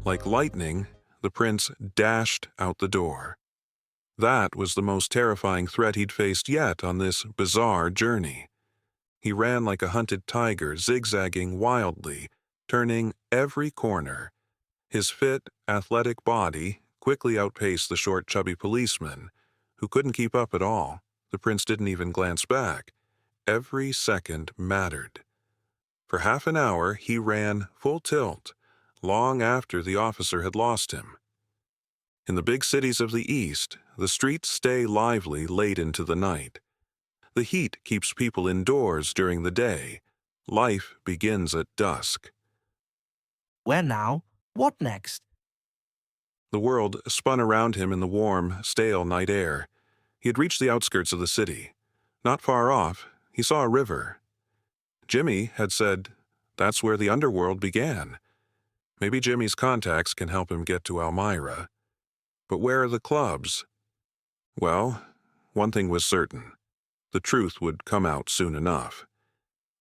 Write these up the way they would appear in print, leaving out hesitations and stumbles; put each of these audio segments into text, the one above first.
Like lightning, the prince dashed out the door. That was the most terrifying threat he'd faced yet on this bizarre journey. He ran like a hunted tiger, zigzagging wildly, turning every corner. His fit, athletic body quickly outpaced the short, chubby policeman, who couldn't keep up at all. The prince didn't even glance back. Every second mattered. For half an hour, he ran full tilt, long after the officer had lost him. In the big cities of the East, the streets stay lively late into the night. The heat keeps people indoors during the day. Life begins at dusk. Where now? What next? The world spun around him in the warm, stale night air. He had reached the outskirts of the city. Not far off, he saw a river. Jimmy had said, that's where the underworld began. Maybe Jimmy's contacts can help him get to Elmira. But where are the clubs? Well, one thing was certain. The truth would come out soon enough.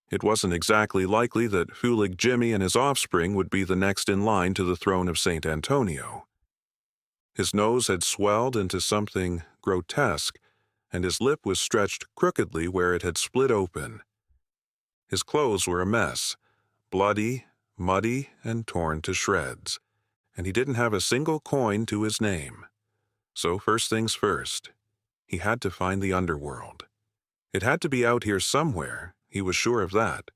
It wasn't exactly likely that Fulig Jimmy and his offspring would be the next in line to the throne of St. Antonio. His nose had swelled into something grotesque, and his lip was stretched crookedly where it had split open. His clothes were a mess, bloody, muddy, and torn to shreds, and he didn't have a single coin to his name. So first things first, he had to find the underworld. It had to be out here somewhere, he was sure of that.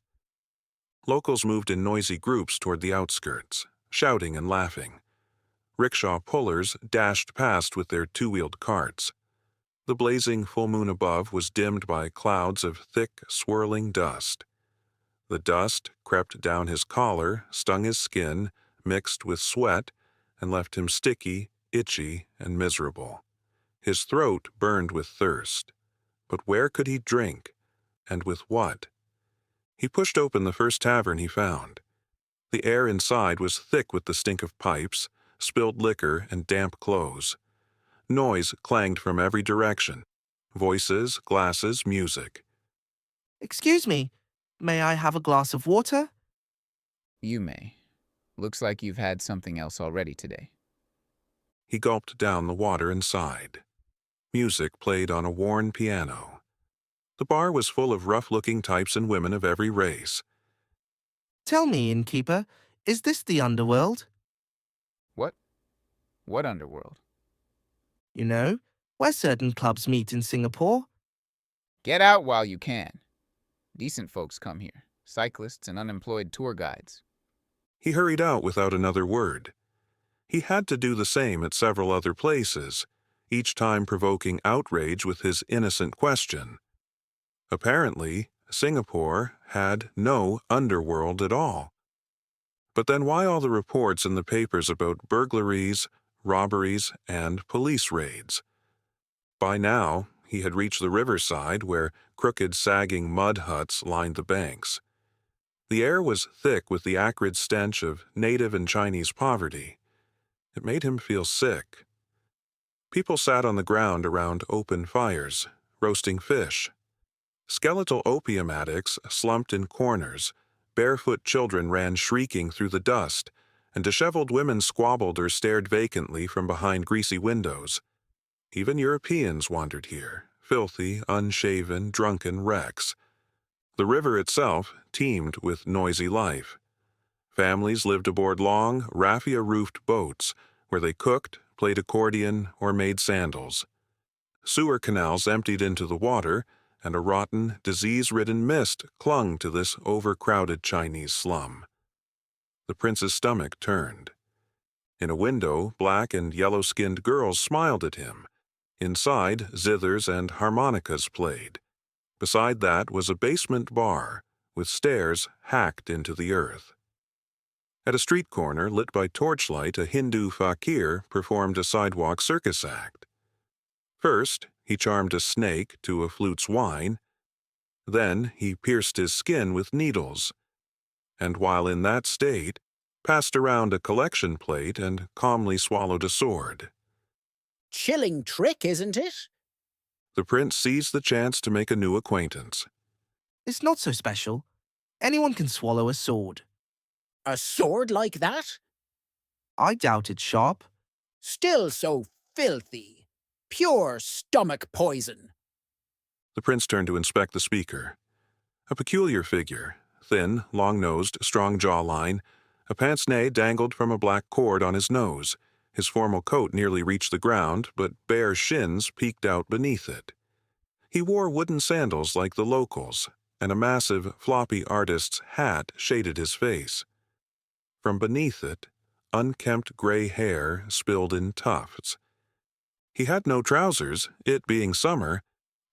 Locals moved in noisy groups toward the outskirts, shouting and laughing. Rickshaw pullers dashed past with their two-wheeled carts. The blazing full moon above was dimmed by clouds of thick, swirling dust. The dust crept down his collar, stung his skin, mixed with sweat, and left him sticky, itchy, and miserable. His throat burned with thirst. But where could he drink? And with what? He pushed open the first tavern he found. The air inside was thick with the stink of pipes, spilled liquor, and damp clothes. Noise clanged from every direction. Voices, glasses, music. Excuse me, may I have a glass of water? You may. Looks like you've had something else already today. He gulped down the water and sighed. Music played on a worn piano. The bar was full of rough-looking types and women of every race. Tell me, innkeeper, is this the underworld? What? What underworld? You know, where certain clubs meet in Singapore? Get out while you can. Decent folks come here. Cyclists and unemployed tour guides. He hurried out without another word. He had to do the same at several other places, each time provoking outrage with his innocent question. Apparently, Singapore had no underworld at all. But then why all the reports in the papers about burglaries, robberies, and police raids? By now, he had reached the riverside where crooked, sagging mud huts lined the banks. The air was thick with the acrid stench of native and Chinese poverty. It made him feel sick. People sat on the ground around open fires, roasting fish. Skeletal opium addicts slumped in corners, barefoot children ran shrieking through the dust, and disheveled women squabbled or stared vacantly from behind greasy windows. Even Europeans wandered here, filthy, unshaven, drunken wrecks. The river itself teemed with noisy life. Families lived aboard long, raffia-roofed boats where they cooked, played accordion, or made sandals. Sewer canals emptied into the water, and a rotten, disease-ridden mist clung to this overcrowded Chinese slum. The prince's stomach turned. In a window, black and yellow-skinned girls smiled at him. Inside, zithers and harmonicas played. Beside that was a basement bar, with stairs hacked into the earth. At a street corner lit by torchlight, a Hindu fakir performed a sidewalk circus act. First, he charmed a snake to a flute's whine. Then he pierced his skin with needles, and while in that state, passed around a collection plate and calmly swallowed a sword. Chilling trick, isn't it? The prince seized the chance to make a new acquaintance. It's not so special. Anyone can swallow a sword. A sword like that? I doubt it, Sharp. Still so filthy. Pure stomach poison. The prince turned to inspect the speaker. A peculiar figure, thin, long-nosed, strong jawline, a pince-nez dangled from a black cord on his nose. His formal coat nearly reached the ground, but bare shins peeked out beneath it. He wore wooden sandals like the locals, and a massive, floppy artist's hat shaded his face. From beneath it, unkempt gray hair spilled in tufts. He had no trousers, it being summer,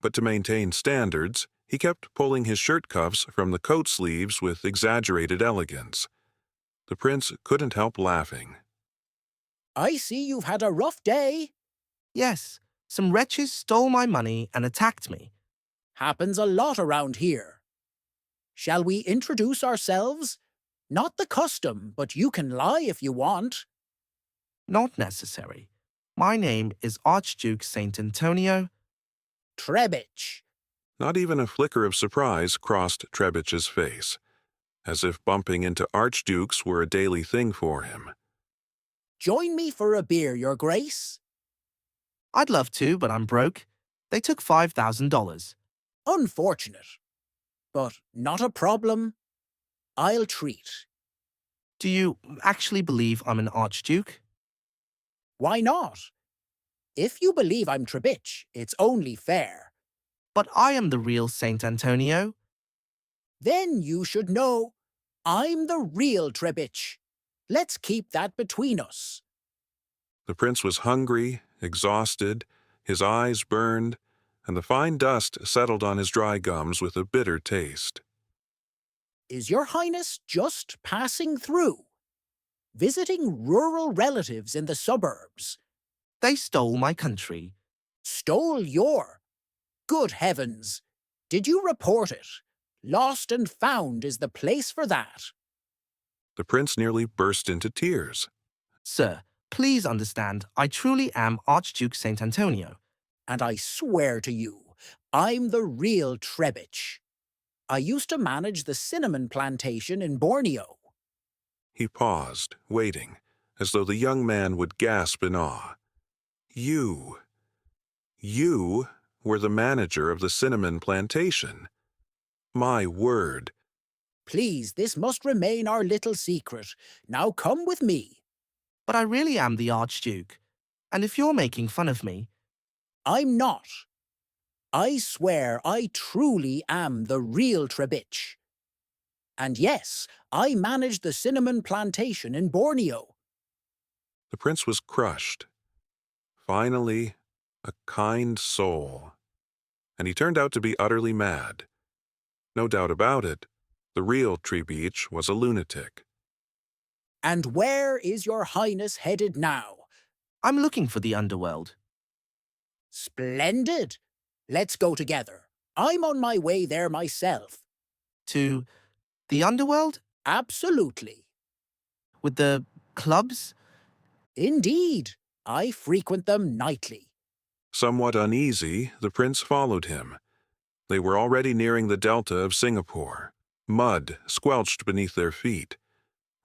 but to maintain standards, he kept pulling his shirt cuffs from the coat sleeves with exaggerated elegance. The prince couldn't help laughing. I see you've had a rough day. Yes, some wretches stole my money and attacked me. Happens a lot around here. Shall we introduce ourselves? Not the custom, but you can lie if you want. Not necessary. My name is Archduke Saint Antonio. Trebich. Not even a flicker of surprise crossed Trebuch's face, as if bumping into archdukes were a daily thing for him. Join me for a beer, Your Grace. I'd love to, but I'm broke. They took $5,000. Unfortunate. But not a problem. I'll treat. Do you actually believe I'm an archduke? Why not? If you believe I'm Trebich, it's only fair. But I am the real Saint Antonio. Then you should know I'm the real Trebich. Let's keep that between us. The prince was hungry, exhausted, his eyes burned, and the fine dust settled on his dry gums with a bitter taste. Is Your Highness just passing through? Visiting rural relatives in the suburbs? They stole my country. Stole your? Good heavens! Did you report it? Lost and found is the place for that. The prince nearly burst into tears. Sir, please understand, I truly am Archduke Saint Antonio. And I swear to you, I'm the real Trebich. I used to manage the cinnamon plantation in Borneo. He paused, waiting, as though the young man would gasp in awe. You were the manager of the cinnamon plantation. My word. Please, this must remain our little secret. Now come with me. But I really am the Archduke. And if you're making fun of me, I'm not. I swear I truly am the real Trebich. And yes, I managed the cinnamon plantation in Borneo. The prince was crushed. Finally, a kind soul. And he turned out to be utterly mad. No doubt about it, the real Trebich was a lunatic. And where is Your Highness headed now? I'm looking for the underworld. Splendid. Let's go together. I'm on my way there myself. To the underworld? Absolutely. With the clubs? Indeed. I frequent them nightly. Somewhat uneasy, the prince followed him. They were already nearing the delta of Singapore. Mud squelched beneath their feet.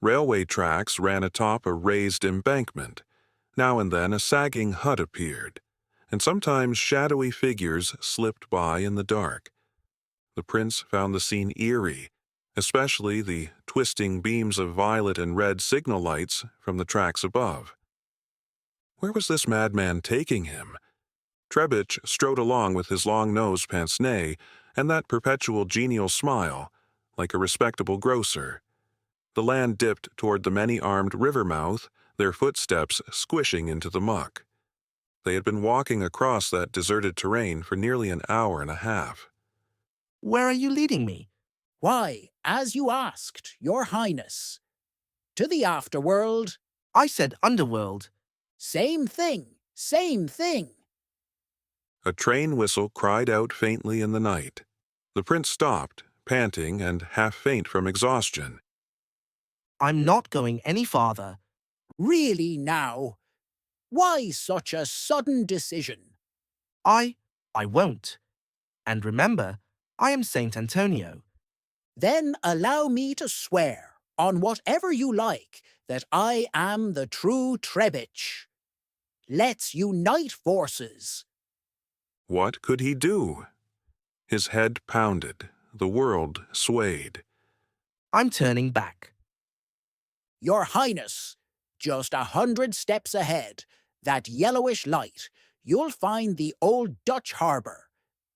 Railway tracks ran atop a raised embankment. Now and then a sagging hut appeared, and sometimes shadowy figures slipped by in the dark. The prince found the scene eerie, especially the twisting beams of violet and red signal lights from the tracks above. Where was this madman taking him? Trebich strode along with his long-nosed pince-nez and that perpetual genial smile, like a respectable grocer. The land dipped toward the many-armed river mouth, their footsteps squishing into the muck. They had been walking across that deserted terrain for nearly an hour and a half. Where are you leading me? Why, as you asked, Your Highness. To the afterworld. I said underworld. Same thing, same thing. A train whistle cried out faintly in the night. The prince stopped, panting and half-faint from exhaustion. I'm not going any farther. Really now? Why such a sudden decision? I won't. And remember, I am Saint Antonio. Then allow me to swear. on whatever you like that I am the true Trebitch. Let's unite forces. What could he do? His head pounded. The world swayed. I'm turning back. Your Highness, just 100 steps ahead, that yellowish light, you'll find the old Dutch harbor.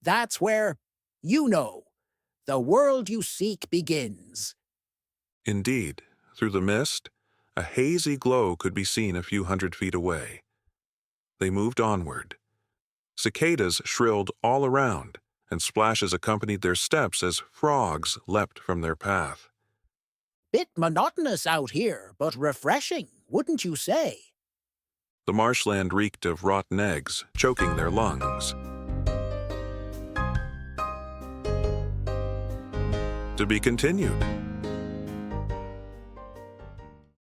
That's where, you know, the world you seek begins. Indeed, through the mist, a hazy glow could be seen a few 100 feet away. They moved onward. Cicadas shrilled all around, and splashes accompanied their steps as frogs leapt from their path. Bit monotonous out here, but refreshing, wouldn't you say? The marshland reeked of rotten eggs, choking their lungs. To be continued.